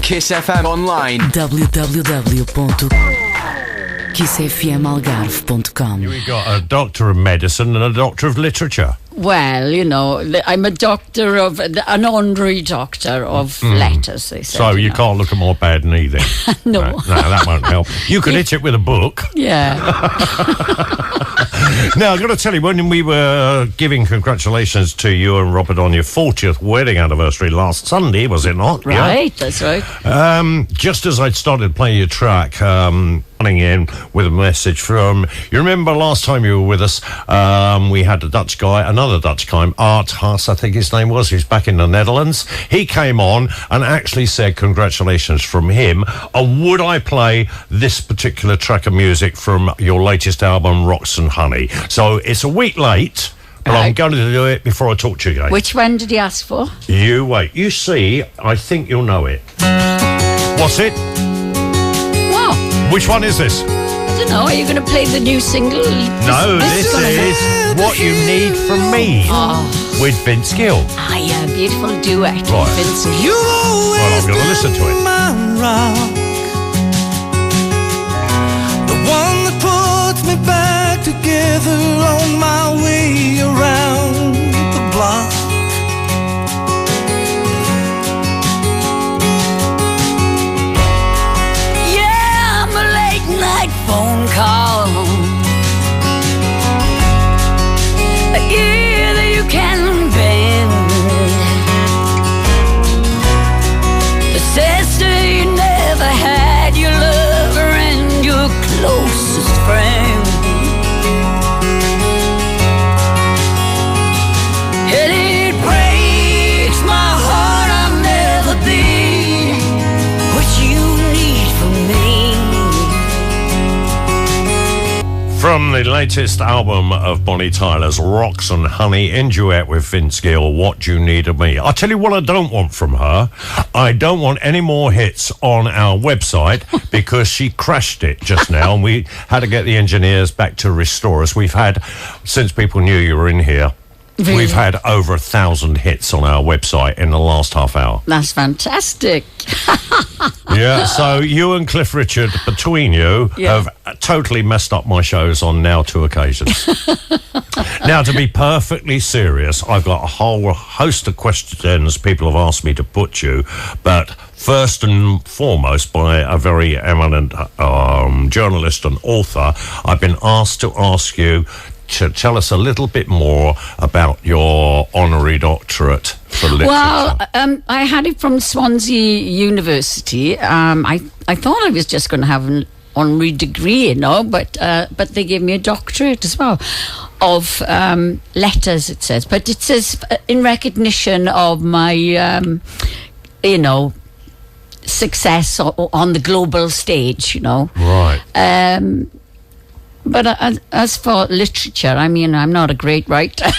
Kiss FM online. www.kissfmalgarve.com. We've got a doctor of medicine and a doctor of literature. Well, you know, I'm a doctor of, an honorary doctor of letters, they said. So you can't look at more bad than either. No. No, that won't help. You could hit it with a book. Yeah. Now, I've got to tell you, when we were giving congratulations to you and Robert on your 40th wedding anniversary last Sunday, was it not? Right, yeah. That's right. Just as I'd started playing your track, running in with a message from, you remember last time you were with us, we had a Dutch guy, another Dutch guy, Art Haas, I think his name was, he's back in the Netherlands. He came on and actually said congratulations from him. Would I play this particular track of music from your latest album, Rocks and Honey? So it's a week late, but I'm going to do it before I talk to you again. Which one did he ask for? You wait. You see, I think you'll know it. What's it? Wow. Which one is this? I don't know. Are you going to play the new single? No, this is What You Need From Me with Vince Gill. Ah, yeah, beautiful duet with Vince Gill. Well, I'm going to listen to it. The one that puts me back together on my way around the block. Yeah, I'm a late night phone call. A ear that you can bend. The sister you never had, your lover and your closest friend. And it breaks my heart I'll never be what you need from me. From the latest album of Bonnie Tyler's Rocks and Honey in duet with Vince Gill, What You Need of Me. I'll tell you what I don't want from her. I don't want any more hits on our website because she crashed it just now and we had to get the engineers back to restore us. We've had, since people knew you were in here, Really? we've had over 1,000 hits on our website in the last half hour. That's fantastic. Yeah, so you and Cliff Richard, between you, have totally messed up my shows on now 2 occasions. Now, to be perfectly serious, I've got a whole host of questions people have asked me to put you, but first and foremost, by a very eminent journalist and author, I've been asked to ask you to tell us a little bit more about your honorary doctorate for literature. Well, I had it from Swansea University. I thought I was just going to have an honorary degree, you know, but they gave me a doctorate as well of letters, it says. But it says in recognition of my, you know, success on the global stage, you know. Right. But as for literature, I mean, I'm not a great writer.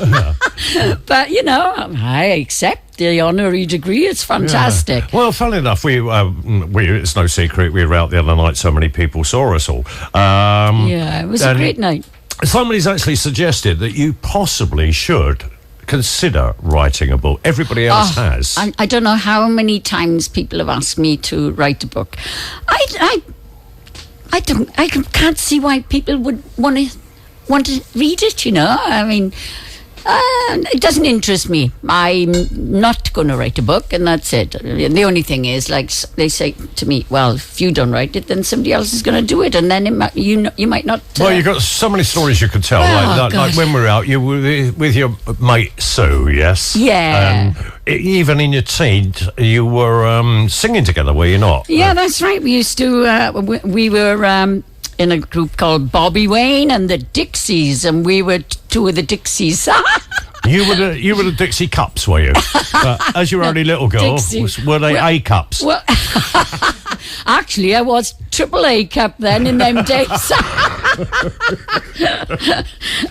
But, you know, I accept the honorary degree. It's fantastic. Yeah. Well, funnily enough, we it's no secret we were out the other night. So many people saw us all. Yeah, it was a great night. Somebody's actually suggested that you possibly should consider writing a book. Everybody else has. I don't know how many times people have asked me to write a book. I can't see why people would want to read it, you know. I mean, it doesn't interest me. I'm not going to write a book, and that's it. The only thing is, like they say to me, well, if you don't write it, then somebody else is going to do it, and then you might not. Well, you've got so many stories you could tell. Like when we were out, you were with your mate Sue, yes? Yeah. Even in your teens, you were singing together, were you not? Yeah, that's right. We used to. We were in a group called Bobby Wayne and the Dixies, and we were two of the Dixies. You were the Dixie Cups, were you? As your only little girl, were they A Cups? Well, actually, I was AAA Cup then in them days.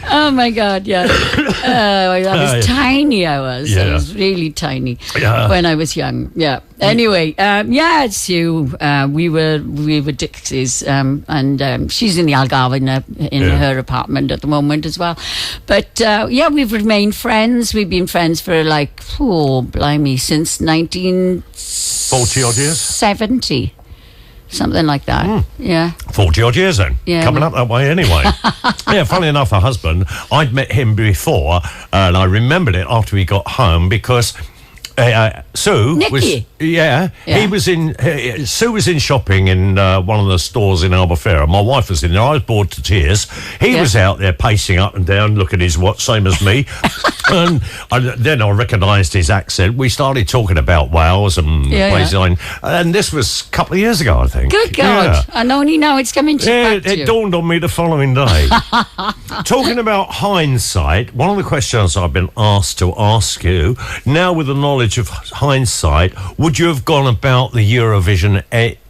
Oh my God, yeah. I was tiny, I was. I was really tiny when I was young, yeah. Anyway, it's you. We were Dixies, and she's in the Algarve in her apartment at the moment as well. But we've remained friends. We've been friends for since 1940 odd years, 70. Something like that. Yeah. 40 odd years then. Yeah. Coming up that way anyway. Yeah, funnily enough, her husband, I'd met him before, and I remembered it after we got home because Sue Nicky. was he was in Sue was in shopping in one of the stores in Albufeira. My wife was in there. I was bored to tears. He was out there pacing up and down, looking at his watch, same as me. And then I recognised his accent. We started talking about Wales and places, and this was a couple of years ago, I think. Good God! And only now it's coming back to you. It dawned on me the following day. Talking about hindsight, one of the questions I've been asked to ask you now, with the knowledge of hindsight, would you have gone about the Eurovision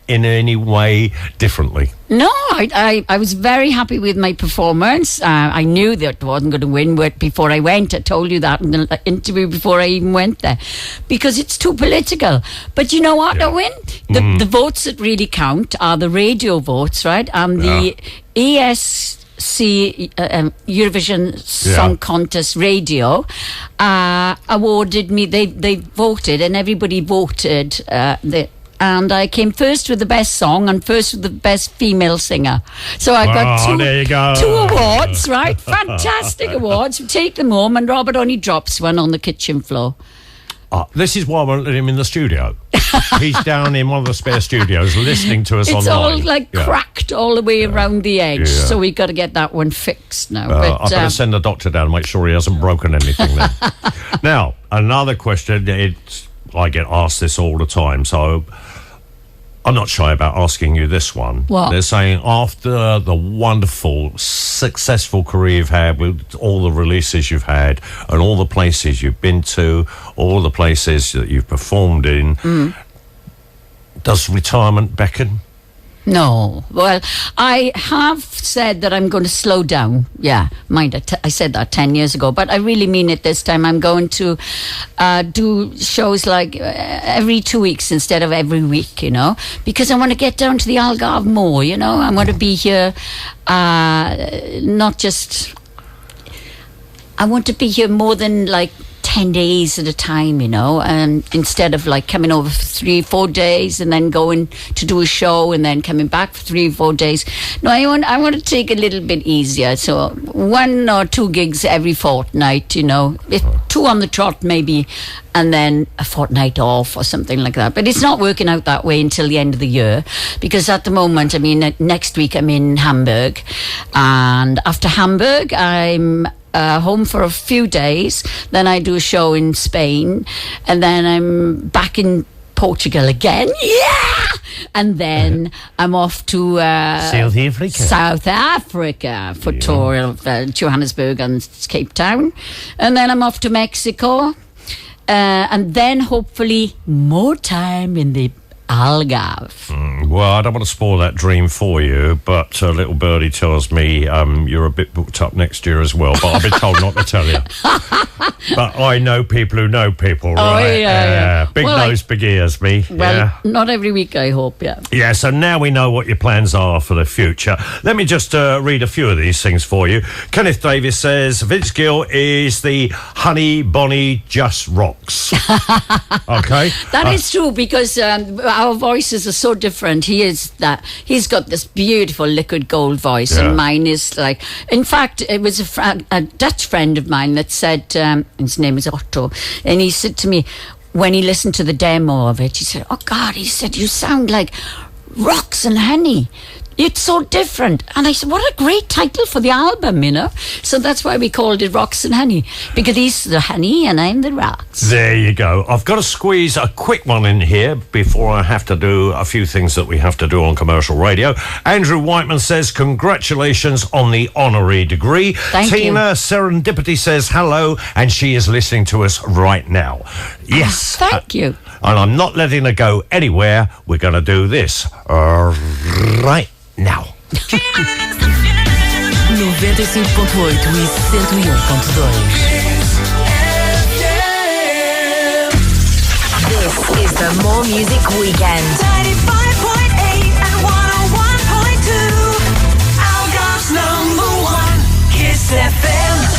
in any way differently? No, I was very happy with my performance. I knew that I wasn't going to win before I went. I told you that in the interview before I even went there, because it's too political. But you know what, Owen? The votes that really count are the radio votes, right? And the Eurovision Song Contest Radio awarded me. They voted, and everybody voted. And I came first with the best song and first with the best female singer. So I got two awards, right? Fantastic awards. We take them home, and Robert only drops one on the kitchen floor. This is why I won't let him in the studio. He's down in one of the spare studios listening to us it's online. It's all cracked all the way around the edge. So we've got to get that one fixed now. I better send the doctor down and make sure he hasn't broken anything then. Now, another question. I get asked this all the time, so I'm not shy about asking you this one. What? They're saying, after the wonderful, successful career you've had with all the releases you've had and all the places you've been to, all the places that you've performed in, does retirement beckon? No. Well, I have said that I'm going to slow down. Yeah, mind, I said that 10 years ago, but I really mean it this time. I'm going to do shows like every 2 weeks instead of every week, because I want to get down to the Algarve more, I want to be here, not just... I want to be here more than 10 days at a time, and instead of coming over for 3-4 days and then going to do a show and then coming back for 3-4 days. No, I want to take it a little bit easier. So 1 or 2 gigs every fortnight, if 2 on the trot maybe, and then a fortnight off or something like that. But it's not working out that way until the end of the year, because at the moment, next week I'm in Hamburg, and after Hamburg I'm home for a few days, then I do a show in Spain, and then I'm back in Portugal again, and then I'm off to South Africa for tour of Johannesburg and Cape Town, and then I'm off to Mexico, and then hopefully more time in the Algarve. Well, I don't want to spoil that dream for you, but little birdie tells me you're a bit booked up next year as well, but I've been told not to tell you. But I know people who know people, right? Yeah. Big nose, big ears, me. Well, not every week, I hope, Yeah, so now we know what your plans are for the future. Let me just read a few of these things for you. Kenneth Davis says, Vince Gill is the honey Bonnie just rocks. Okay? That is true, because our voices are so different. He's got this beautiful liquid gold voice, and mine is in fact, it was a Dutch friend of mine that said, his name is Otto, and he said to me, when he listened to the demo of it, he said, oh God, he said, you sound like Rocks and Honey. It's so different. And I said, what a great title for the album, So that's why we called it Rocks and Honey, because he's the honey and I'm the rocks. There you go. I've got to squeeze a quick one in here before I have to do a few things that we have to do on commercial radio. Andrew Whiteman says, congratulations on the honorary degree. Thank you. Tina Serendipity says hello, and she is listening to us right now. Yes. Thank you. And I'm not letting her go anywhere. We're going to do this right now. 95.8 e 101.2. This is the More Music Weekend. 95.8 and 101.2. Algarve's #1 Kiss FM.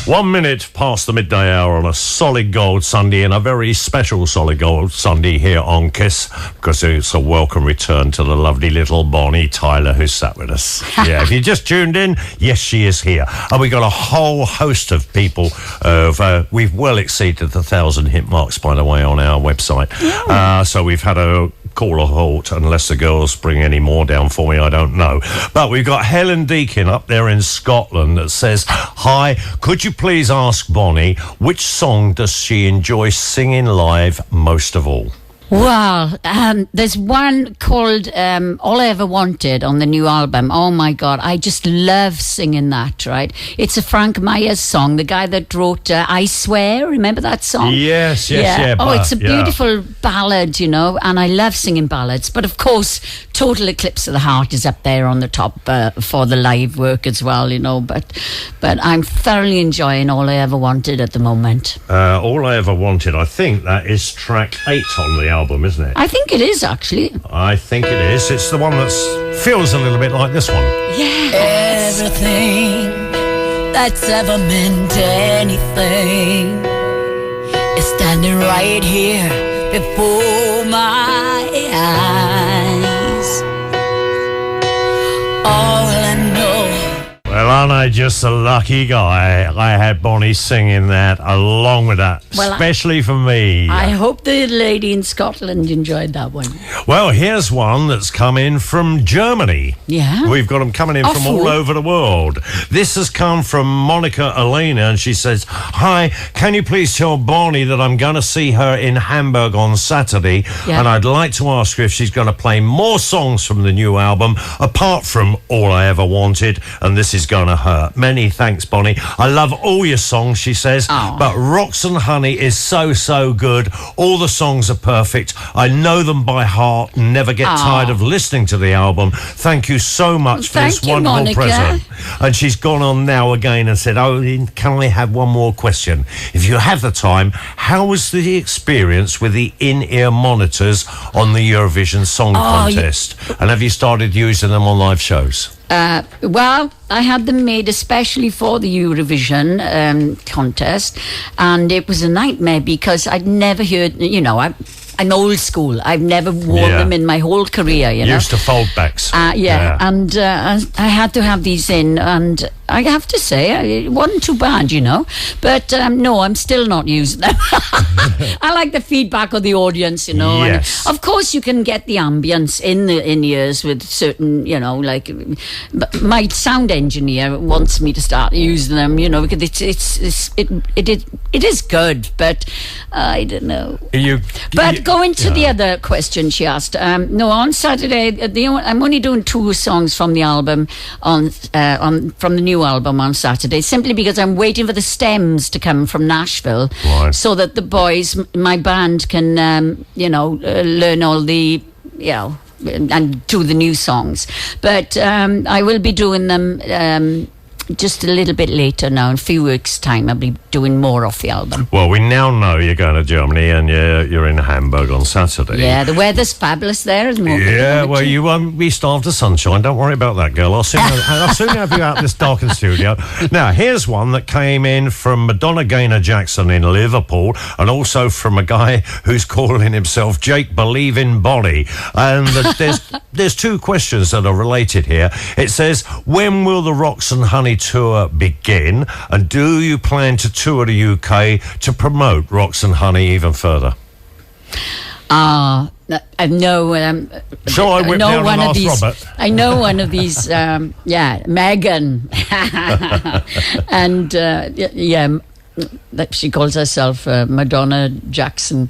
1 minute past the midday hour on a solid gold Sunday, and a very special solid gold Sunday here on Kiss, because it's a welcome return to the lovely little Bonnie Tyler who sat with us. Yeah, if you just tuned in, yes, she is here. And we got a whole host of people. We've well exceeded the 1,000 hit marks, by the way, on our website. Yeah. So we've had a call a halt, unless the girls bring any more down for me, I don't know. But we've got Helen Deakin up there in Scotland that says, hi, could you please ask Bonnie which song does she enjoy singing live most of all? Well, there's one called All I Ever Wanted on the new album. Oh, my God. I just love singing that, right? It's a Frank Myers song, the guy that wrote I Swear. Remember that song? Yes. Oh, it's a beautiful ballad, you know, and I love singing ballads. But, of course, Total Eclipse of the Heart is up there on the top for the live work as well, you know. But I'm thoroughly enjoying All I Ever Wanted at the moment. All I Ever Wanted, I think that is track 8 on the album, isn't it? I think it is, actually. I think it is. It's the one that feels a little bit like this one. Yeah. Everything that's ever meant anything is standing right here before my eyes. All I know. Well, aren't I just a lucky guy? I had Bonnie singing that along with that, well, especially for me. I hope the lady in Scotland enjoyed that one. Well, here's one that's come in from Germany. Yeah. We've got them coming in from all over the world. This has come from Monica Elena, and she says, hi, can you please tell Bonnie that I'm going to see her in Hamburg on Saturday, and I'd like to ask her if she's going to play more songs from the new album, apart from All I Ever Wanted, and this is going to hurt. Many thanks, Bonnie. I love all your songs, she says, but Rocks and Honey is so good. All the songs are perfect. I know them by heart and never get tired of listening to the album. Thank you so much for this wonderful Monica. present. And she's gone on now again and said, oh, can I have one more question? If you have the time, how was the experience with the in-ear monitors on the Eurovision Song Contest? And have you started using them on live shows? Well, I had them made especially for the Eurovision contest, and it was a nightmare because I'd never heard, you know, I'm old school. I've never worn them in my whole career, you know. Used to fold backs. And I had to have these in, and I have to say, it wasn't too bad, you know. But no, I'm still not using them. I like the feedback of the audience, you know. Yes. And of course, you can get the ambience in the in-ears with certain, you know, like my sound engineer wants me to start using them, you know, because it is good, but I don't know. Going to the other question she asked, no, on Saturday, I'm only doing 2 songs from the album from the new album on Saturday, simply because I'm waiting for the stems to come from Nashville, so that the boys, my band, can learn all the, you know, and do the new songs. But I will be doing them just a little bit later now. In a few weeks' time, I'll be doing more of the album. Well, we now know you're going to Germany and you're in Hamburg on Saturday. Yeah, the weather's fabulous there at the moment. Yeah, well, you won't be starved of sunshine. Don't worry about that, girl. I'll soon have you out this darkened studio. Now, here's one that came in from Madonna Gaynor Jackson in Liverpool, and also from a guy who's calling himself Jake Believe in Bonnie. And there's 2 questions that are related here. It says, when will the Rocks and Honey tour begin, and do you plan to tour the UK to promote Rocks and Honey even further? I know. Shall I whip down and ask Robert? I know one of these. Megan, and she calls herself Madonna Jackson,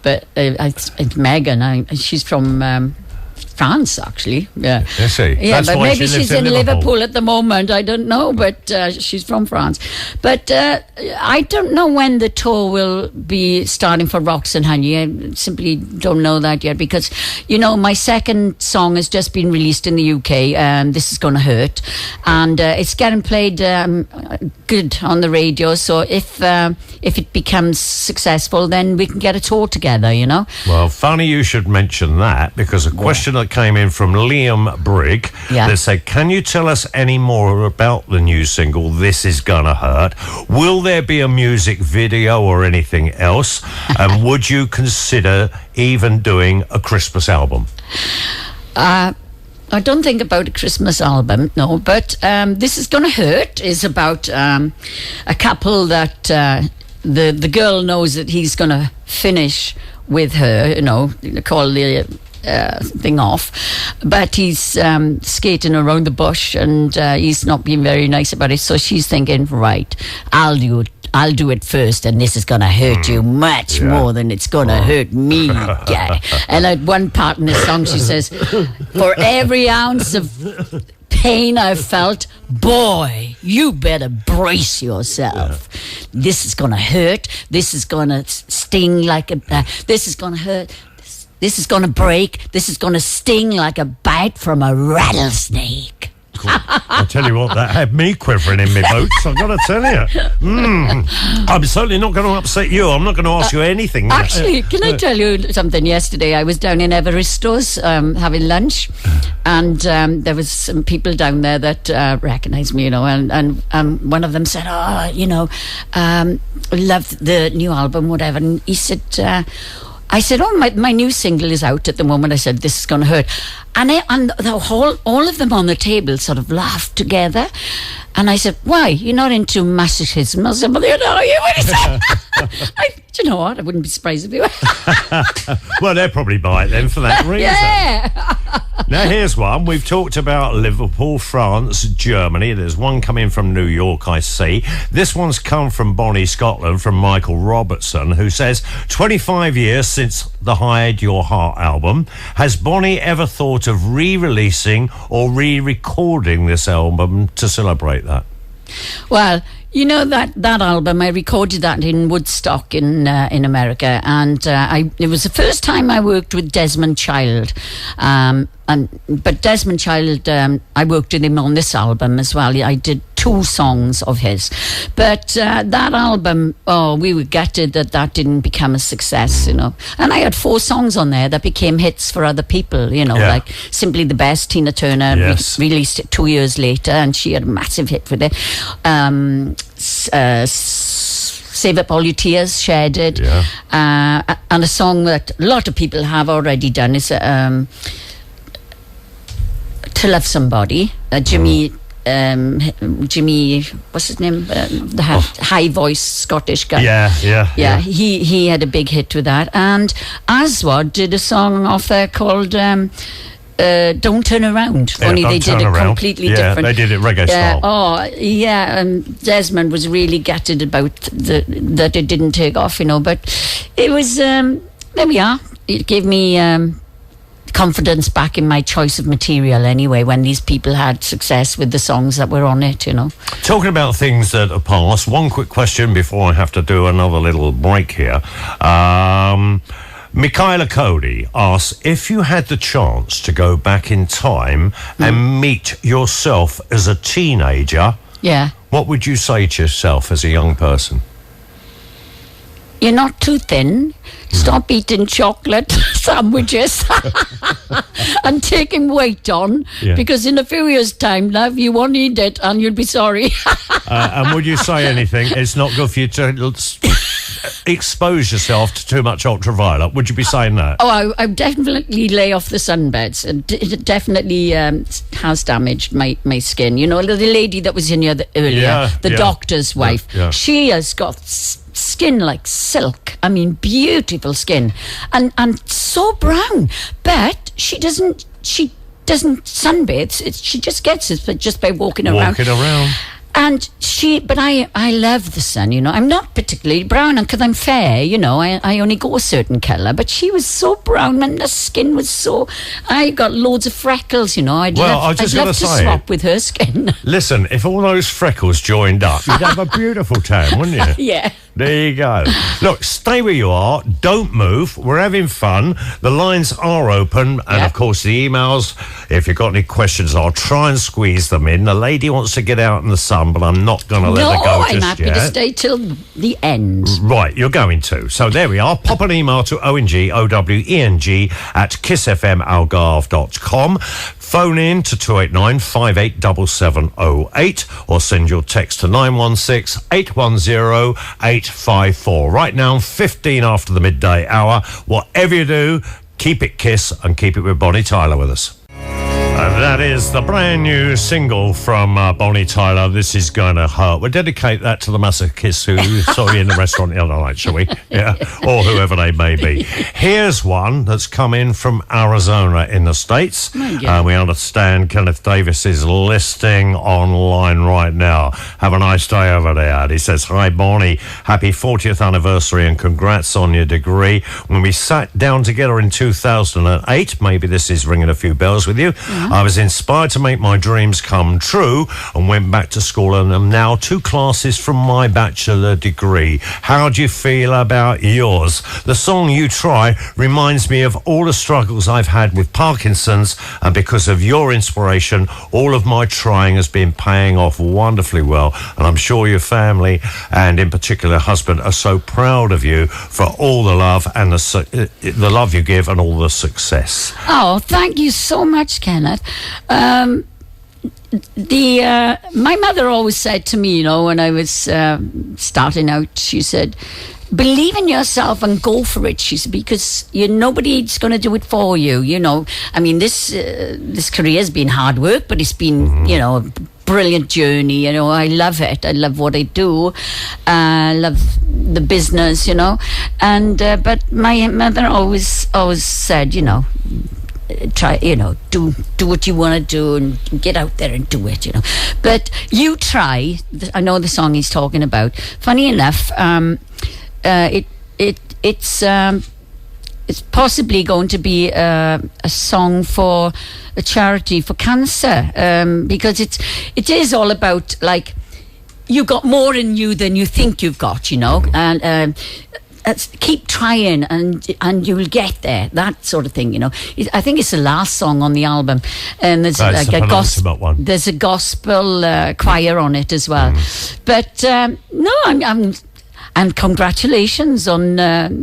but it's Megan. She's from France, actually. Yeah. Is she? Yeah, That's but why maybe she she's lives in Liverpool at the moment. I don't know, but she's from France. But I don't know when the tour will be starting for Rocks and Honey. I simply don't know that yet because, my second song has just been released in the UK. This Is Gonna Hurt, and it's getting played good on the radio. So if it becomes successful, then we can get a tour together. Well, funny you should mention that because a question that came in from Liam Brigg that said, can you tell us any more about the new single, This Is Gonna Hurt? Will there be a music video or anything else? And would you consider even doing a Christmas album? I don't think about a Christmas album, no, but This Is Gonna Hurt is about a couple that the girl knows that he's gonna finish with her, call the thing off, but he's skating around the bush and he's not being very nice about it. So she's thinking, right, I'll do it first, and this is going to hurt you much more than it's going to hurt me. Yeah. And at one part in the song, she says, for every ounce of pain I've felt, boy, you better brace yourself. This is going to hurt. This is going to sting like this is going to hurt. This is going to break. This is going to sting like a bite from a rattlesnake. I'll tell you what, that had me quivering in my boots, I've got to tell you. I'm certainly not going to upset you. I'm not going to ask you anything. Actually, can I tell you something? Yesterday, I was down in Everestos having lunch, and there was some people down there that recognised me, and one of them said, loved the new album, whatever. And he said... I said, my new single is out at the moment. I said, This Is Gonna Hurt. And all of them on the table sort of laughed together. And I said, why? You're not into masochism? I said, well, what he said. Do you know what? I wouldn't be surprised if you were. Well, they'll probably buy it then for that reason. Yeah. Now, here's one. We've talked about Liverpool, France, Germany. There's one coming from New York, I see. This one's come from Bonnie, Scotland, from Michael Robertson, who says, 25 years since the Hide Your Heart album. Has Bonnie ever thought of re-releasing or re-recording this album to celebrate that? Well, that album, I recorded that in Woodstock in America, and it was the first time I worked with Desmond Child. But Desmond Child, I worked with him on this album as well. I did 2 songs of his. But that album, we were gutted that didn't become a success, And I had 4 songs on there that became hits for other people, like Simply the Best. Tina Turner released it 2 years later, and she had a massive hit with it. Save Up All Your Tears, Cher did. And a song that a lot of people have already done is To Love Somebody. Jimmy, what's his name? The high voice Scottish guy. Yeah. He had a big hit with that. And Aswad did a song off there called Don't Turn Around. Only they did it completely different. They did it reggae style. Oh, yeah. And Desmond was really gutted about that it didn't take off, But it was, there we are. It gave me confidence back in my choice of material anyway, when these people had success with the songs that were on it, Talking about things that are past, one quick question before I have to do another little break here. Michaela Cody asks, if you had the chance to go back in time and meet yourself as a teenager, what would you say to yourself as a young person? You're not too thin. Stop eating chocolate sandwiches and taking weight on, because in a few years' time, love, you won't eat it and you'll be sorry. And would you say anything? It's not good for you to expose yourself to too much ultraviolet. Would you be saying that? Oh, I definitely lay off the sunbeds. It definitely has damaged my skin. The lady that was in here earlier, the doctor's wife, she has got skin like silk. I mean, beautiful skin, and so brown. But she doesn't sunbathe. She just gets it just by walking around. And I love the sun, you know. I'm not particularly brown because I'm fair, you know. I only go a certain colour. But she was so brown and the skin was so... I got loads of freckles, you know. I'd love to swap with her skin. Listen, if all those freckles joined up, you'd have a beautiful tan, wouldn't you? Yeah. There you go. Look, stay where you are. Don't move. We're having fun. The lines are open. And, of course, the emails, if you've got any questions, I'll try and squeeze them in. The lady wants to get out in the sun, but I'm not going to let her go just yet. No, I'm happy to stay till the end. Right, you're going to. So there we are. Pop an email to Owen Gee, OWENG, at kissfmalgarve.com. Phone in to 289 587708 or send your text to 916 810 854. Right now, 15 after the midday hour. Whatever you do, keep it Kiss and keep it with Bonnie Tyler with us. And that is the brand new single from Bonnie Tyler, This Is Gonna Hurt. We'll dedicate that to the masochists who saw you in the restaurant the other night, shall we? Yeah, or whoever they may be. Here's one that's come in from Arizona in the States. We understand Kenneth Davis is listing online right now. Have a nice day over there. And he says, hi, Bonnie. Happy 40th anniversary and congrats on your degree. When we sat down together in 2008, maybe this is ringing a few bells with you, I was inspired to make my dreams come true and went back to school and am now 2 classes from my bachelor degree. How do you feel about yours? The song You Try reminds me of all the struggles I've had with Parkinson's, and because of your inspiration, all of my trying has been paying off wonderfully well, and I'm sure your family and in particular husband are so proud of you for all the love and the love you give and all the success. Oh, thank you so much, Kenneth. My mother always said to me, you know, when I was starting out, she said, believe in yourself and go for it, she said, because nobody's going to do it for you, you know. I mean, this career has been hard work, but it's been, you know, a brilliant journey, you know. I love it. I love what I do. I love the business, you know. And but my mother always said, you know, try, you know, do what you want to do and get out there and do it, you know. But You Try, I know the song he's talking about. Funny enough, it's possibly going to be a song for a charity for cancer, because it is all about, like, you got more in you than you think you've got, you know, and keep trying and you'll get there, that sort of thing, you know. I think it's the last song on the album, and there's like a gospel. There's a gospel choir on it as well. But no, I'm and congratulations on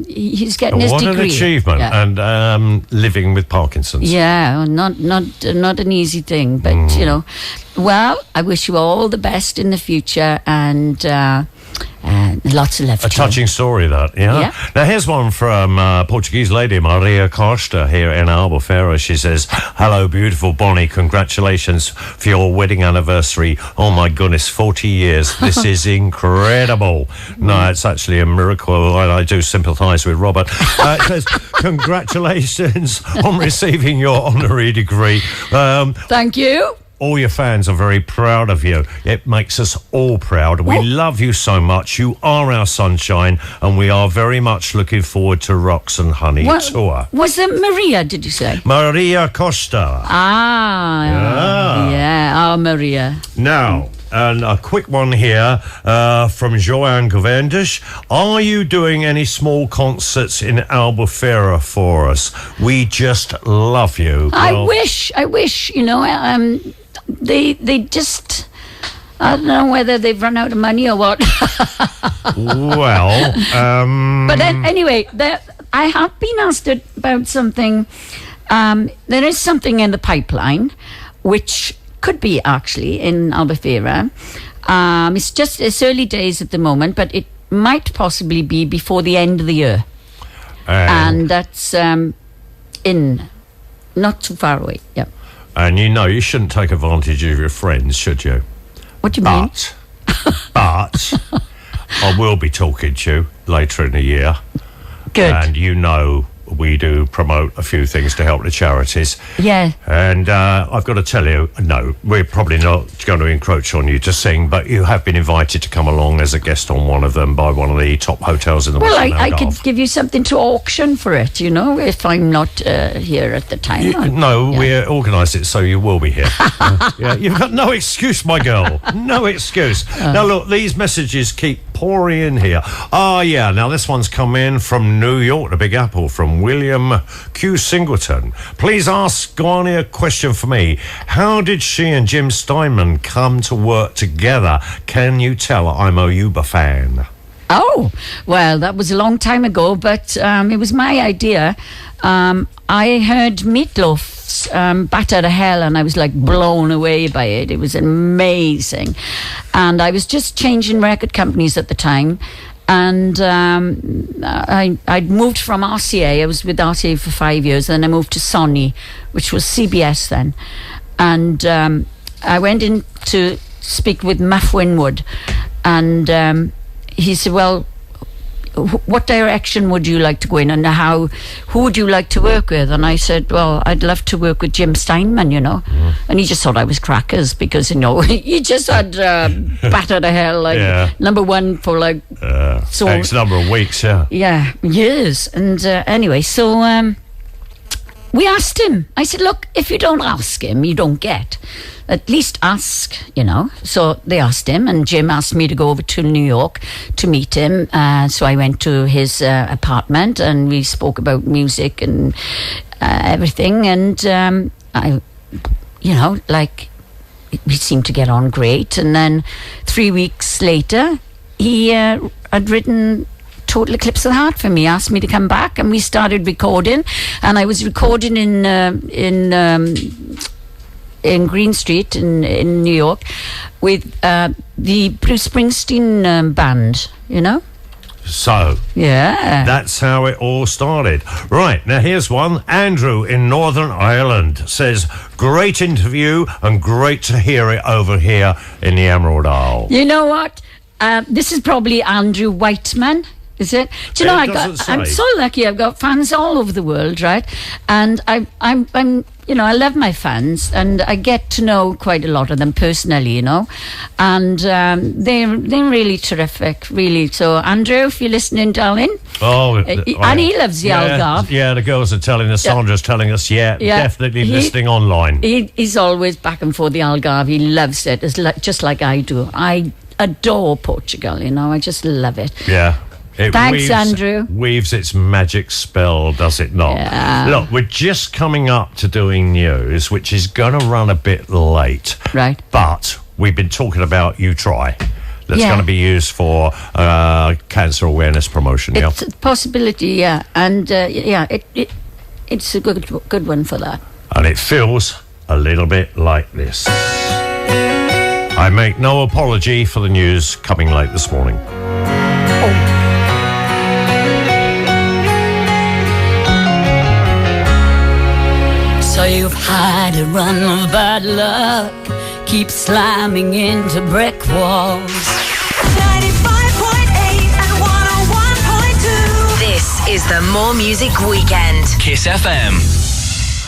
he's getting his degree. What an achievement, and living with Parkinson's. Yeah, not an easy thing, but you know. Well, I wish you all the best in the future, and lots of love. A touching story, that, yeah. Now, here's one from Portuguese lady Maria Costa here in Albufeira. She says, hello, beautiful Bonnie. Congratulations for your wedding anniversary. Oh, my goodness, 40 years. This is incredible. No, it's actually a miracle. I do sympathise with Robert. It says, congratulations on receiving your honorary degree. Thank you. All your fans are very proud of you. It makes us all proud. We love you so much. You are our sunshine, and we are very much looking forward to Rocks and Honey tour. Was it Maria, did you say? Maria Costa. Yeah, Maria. Now, and a quick one here from Joanne Govendish. Are you doing any small concerts in Albufeira for us? We just love you. I wish, you know, they just, I don't know whether they've run out of money or what. Well, but then, anyway, I have been asked about something. There is something in the pipeline, which could be actually in Albufeira. It's early days at the moment, but it might possibly be before the end of the year. And that's in not too far away. Yeah. And you know you shouldn't take advantage of your friends, should you? What do you mean? But I will be talking to you later in the year. Good. And you know we do promote a few things to help the charities. Yeah. And I've got to tell you, no, we're probably not going to encroach on you to sing, but you have been invited to come along as a guest on one of them by one of the top hotels in the Well, Western I Algarve. could give you something to auction for it, you know, if I'm not here at the time. We organised it so you will be here. Yeah, you've got no excuse, my girl. No excuse. Now, look, these messages keep pouring in here. Yeah. Now, this one's come in from New York, the Big Apple, from William Q. Singleton. Please ask Garni a question for me. How did she and Jim Steinman come to work together? Can you tell I'm a Uber fan? Oh, well, that was a long time ago, but it was my idea. I heard Meatloaf's Bat Out of Hell, and I was like blown away by it. It was amazing. And I was just changing record companies at the time. And I'd moved from RCA. I was with RCA for 5 years. Then I moved to Sony, which was CBS then. And I went in to speak with Muff Winwood. And he said, well, what direction would you like to go in, and who would you like to work with? And I said, well, I'd love to work with Jim Steinman, you know. And he just thought I was crackers because, you know, he just had Bat Out of Hell, like number one for like X number of weeks, yeah, years. And anyway, so we asked him. I said, look, if you don't ask him, you don't get. At least ask, you know. So they asked him, and Jim asked me to go over to New York to meet him. So I went to his apartment, and we spoke about music and everything. And I, you know, like, we seemed to get on great. And then 3 weeks later, he had written Total Eclipse of the Heart for me, asked me to come back, and we started recording. And I was recording in Green Street in New York with the Bruce Springsteen band, you know. So, yeah, that's how it all started. Right, now here's one. Andrew in Northern Ireland says, great interview and great to hear it over here in the Emerald Isle. You know what? This is probably Andrew Whiteman. Is it? Do you know, I'm so lucky. I've got fans all over the world, right? And I'm you know, I love my fans, and I get to know quite a lot of them personally, you know, and they're really terrific, really. So, Andrew, if you're listening, darling, and he loves the Algarve. Yeah, the girls are telling us. Sandra's telling us. Definitely listening online. He's always back and forth the Algarve. He loves it, just like I do. I adore Portugal. You know, I just love it. Yeah. Thanks, Andrew. Weaves its magic spell, does it not? Yeah. Look, we're just coming up to doing news, which is going to run a bit late. Right. But we've been talking about You Try. That's going to be used for cancer awareness promotion. It's a possibility, yeah. And, it's a good one for that. And it feels a little bit like this. I make no apology for the news coming late this morning. So you've had a run of bad luck, keep slamming into brick walls. 95.8 and 101.2. This is the More Music Weekend. Kiss FM.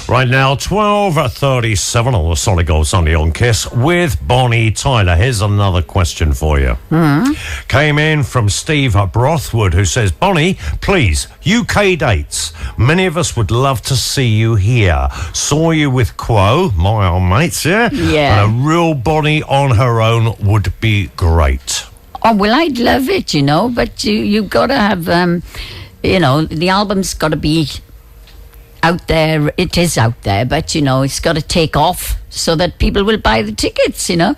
Right now, 12:37 on the Solid Gold Sunday on Kiss with Bonnie Tyler. Here's another question for you. Came in from Steve Brothwood, who says, Bonnie, please, UK dates. Many of us would love to see you here. Saw you with Quo, my old mates, yeah? Yeah. And a real Bonnie on her own would be great. Oh, well, I'd love it, you know, but you've got to have, you know, the album's got to be out there. It is out there, but you know, it's got to take off so that people will buy the tickets, you know.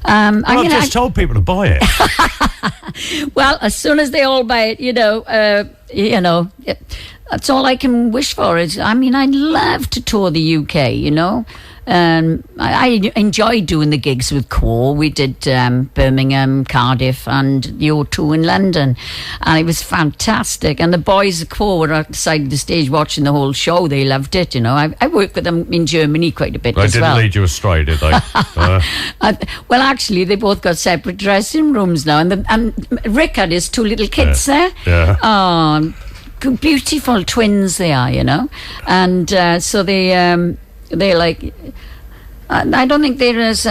I've just told people to buy it. Well, as soon as they all buy it, you know, that's all I can wish for. I mean, I'd love to tour the UK, you know. I enjoyed doing the gigs with Core. We did Birmingham, Cardiff, and the O2 in London, and it was fantastic. And the boys at Core were outside the stage watching the whole show. They loved it, you know. I worked with them in Germany quite a bit as well. They didn't lead you astray, did they? Well, actually, they both got separate dressing rooms now, and Rick had his two little kids there. Yeah. Oh, beautiful twins they are, and so they're like. I don't think they're as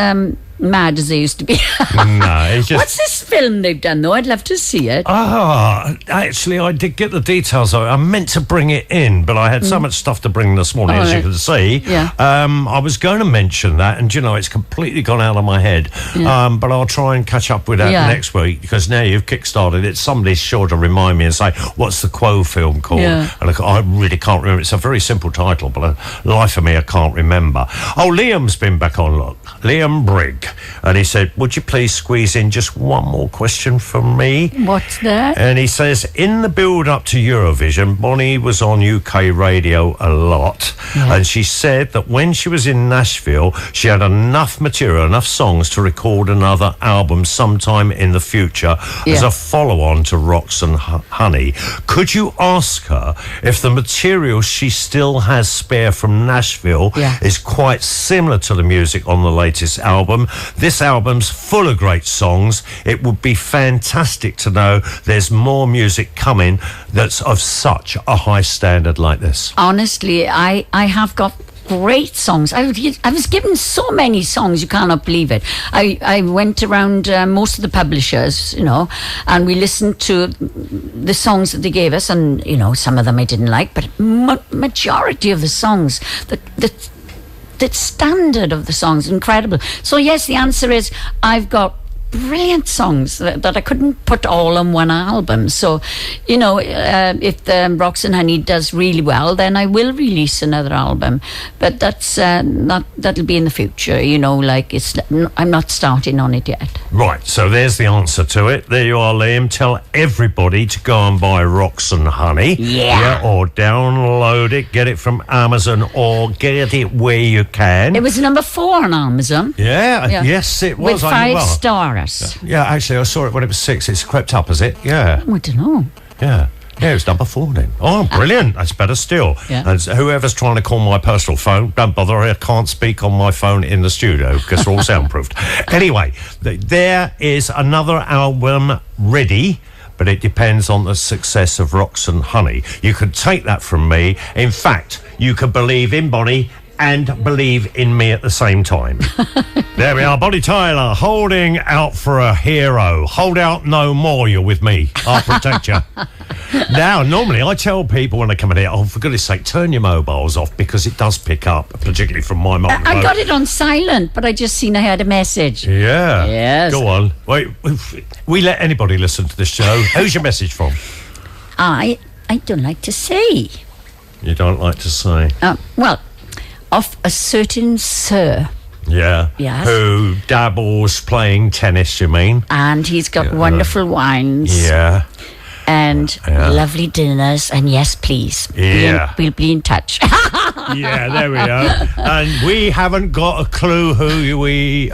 mad as they used to be. No, it's just... What's this film they've done, though? I'd love to see it. Actually, I did get the details of it. I meant to bring it in, but I had so much stuff to bring this morning, as you can see. Yeah. I was going to mention that, and, it's completely gone out of my head. Yeah. But I'll try and catch up with that next week, because now you've kick-started it. Somebody's sure to remind me and say, what's the Quo film called? Yeah. And I really can't remember. It's a very simple title, but life of me, I can't remember. Oh, Liam's been back on, look. Liam Brigg. And he said, would you please squeeze in just one more question from me? What's that? And he says, in the build-up to Eurovision, Bonnie was on UK radio a lot. Yeah. And she said that when she was in Nashville, she had enough material, enough songs to record another album sometime in the future as a follow-on to Rocks and Honey. Could you ask her if the material she still has spare from Nashville is quite similar to the music on the latest album? This album's full of great songs. It would be fantastic to know there's more music coming that's of such a high standard like this. Honestly, I have got great songs. I was given so many songs, you cannot believe it. I went around most of the publishers, and we listened to the songs that they gave us, and, some of them I didn't like, but majority of the songs, the standard of the songs, incredible. So yes, the answer is I've got brilliant songs that I couldn't put all on one album. So, if the Rocks and Honey does really well, then I will release another album. But that's that'll be in the future. I'm not starting on it yet. Right. So there's the answer to it. There you are, Liam. Tell everybody to go and buy Rocks and Honey. Yeah. Or download it, get it from Amazon, or get it where you can. It was number 4 on Amazon. Yeah. Yes, it was. With 5 stars. Yeah, actually, I saw it when it was 6. It's crept up, has it? Yeah. Oh, I don't know. Yeah. Yeah, it was number 4 then. Oh, brilliant. That's better still. Yeah. And whoever's trying to call my personal phone, don't bother. I can't speak on my phone in the studio because we're all soundproofed. Anyway, there is another album ready, but it depends on the success of Rocks and Honey. You could take that from me. In fact, you could believe in Bonnie and believe in me at the same time. There we are, Bonnie Tyler, holding out for a hero. Hold out no more, you're with me. I'll protect you. Now, normally I tell people when they come in here, for goodness sake, turn your mobiles off, because it does pick up, particularly from my mobile. I got it on silent, but I just seen I had a message. Yeah. Yes. Go on. Wait, we let anybody listen to this show. Who's your message from? I don't like to say. You don't like to say? Well, of a certain sir. Yeah. Yes. Who dabbles playing tennis, you mean? And he's got wonderful wines. Yeah. And lovely dinners. And yes, please. Yeah. We'll be in touch. Yeah, there we are. And we haven't got a clue who we're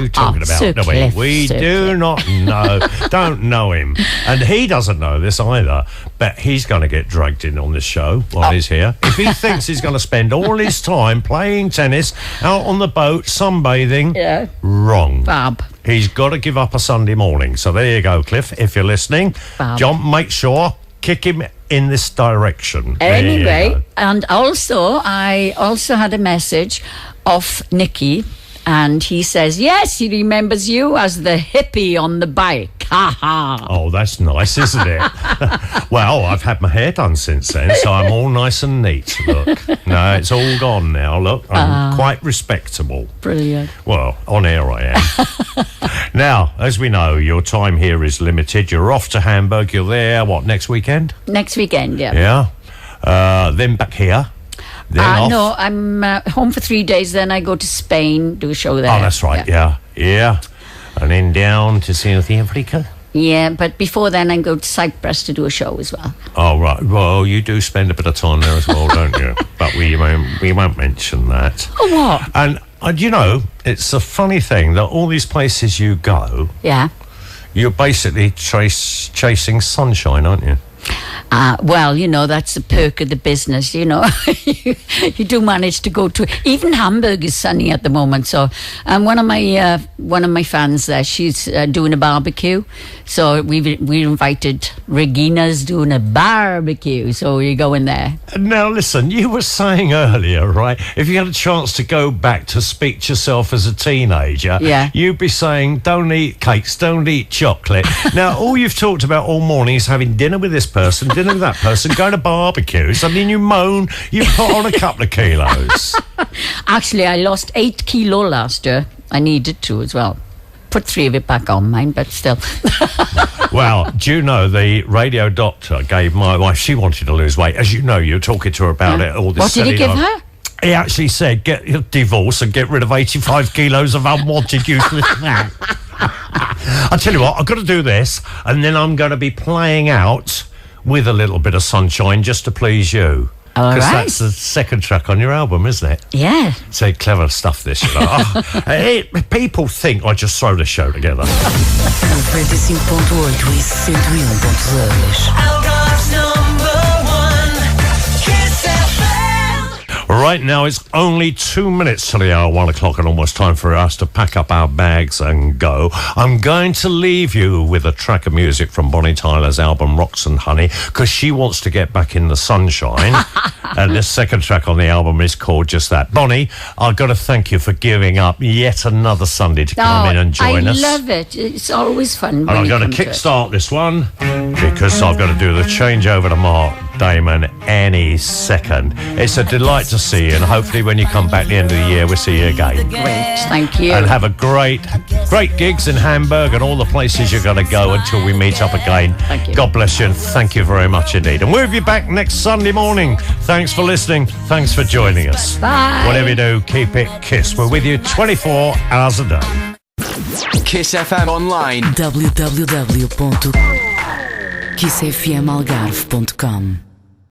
talking about, Sir do we? Cliff, We Sir do not know. Don't know him. And he doesn't know this either. But he's going to get dragged in on this show while he's here. If he thinks he's going to spend all his time playing tennis, out on the boat, sunbathing, wrong. Bob. He's got to give up a Sunday morning. So there you go, Cliff, if you're listening. Bob. John, make sure, kick him in this direction. Anyway, and I also had a message of Nicky, and he says, yes, he remembers you as the hippie on the bike. Ha ha. Oh, that's nice, isn't it? Well, I've had my hair done since then, so I'm all nice and neat. Look, no, it's all gone now. Look, I'm quite respectable. Brilliant. Well, on air I am. Now, as we know, your time here is limited. You're off to Hamburg. You're there, what, next weekend? Next weekend, yeah. Yeah. Then back here. Then off. No, I'm home for 3 days. Then I go to Spain, do a show there. Oh, that's right. Yeah. And then down to South Africa. Yeah, but before then I go to Cyprus to do a show as well. Oh, right. Well, you do spend a bit of time there as well, don't you? But we won't mention that. Oh, what? And it's a funny thing that all these places you go, yeah, you're basically chasing sunshine, aren't you? Well, that's the perk of the business, you do manage to go to, even Hamburg is sunny at the moment. So one of my fans there, she's doing a barbecue. So we invited Regina's doing a barbecue. So we're going there. Now, listen, you were saying earlier, right, if you had a chance to go back to speak to yourself as a teenager, you'd be saying, don't eat cakes, don't eat chocolate. Now, all you've talked about all morning is having dinner with this person, dinner with that person, going to barbecues. I mean, you moan, you put on a couple of kilos. Actually, I lost 8 kilo last year. I needed to as well. Put 3 of it back on mine, but still. Well, do you know the radio doctor gave my wife, she wanted to lose weight. As you know, you were talking to her about it. All this. What did he give her? He actually said, get a divorce and get rid of 85 kilos of unwanted useless fat. I tell you what, I've got to do this, and then I'm going to be playing out with a little bit of sunshine just to please you. All Because right. that's the second track on your album, isn't it? Yeah. So clever stuff, this. People think I just throw the show together. 95.8 e 101.2. Algarve's #1 Kiss FM. Right now, it's only 2 minutes till the hour 1 o'clock, and almost time for us to pack up our bags and go. I'm going to leave you with a track of music from Bonnie Tyler's album Rocks and Honey, because she wants to get back in the sunshine. And this second track on the album is called just that. Bonnie, I've got to thank you for giving up yet another Sunday to come in and join us. I love it. It's always fun. And I'm going to kick-start this one because I've got to do the changeover to Mark Damon any second. It's a delight to see you, and hopefully when you come back at the end of the year, we'll see you again. Great, thank you. And have a great gigs in Hamburg and all the places you're going to go until we meet up again. Thank you. God bless you, and thank you very much indeed. And we'll be back next Sunday morning. Thanks for listening. Thanks for joining us. Bye. Whatever you do, keep it Kiss. We're with you 24 hours a day. Kiss FM Online. www.kissfmalgarve.com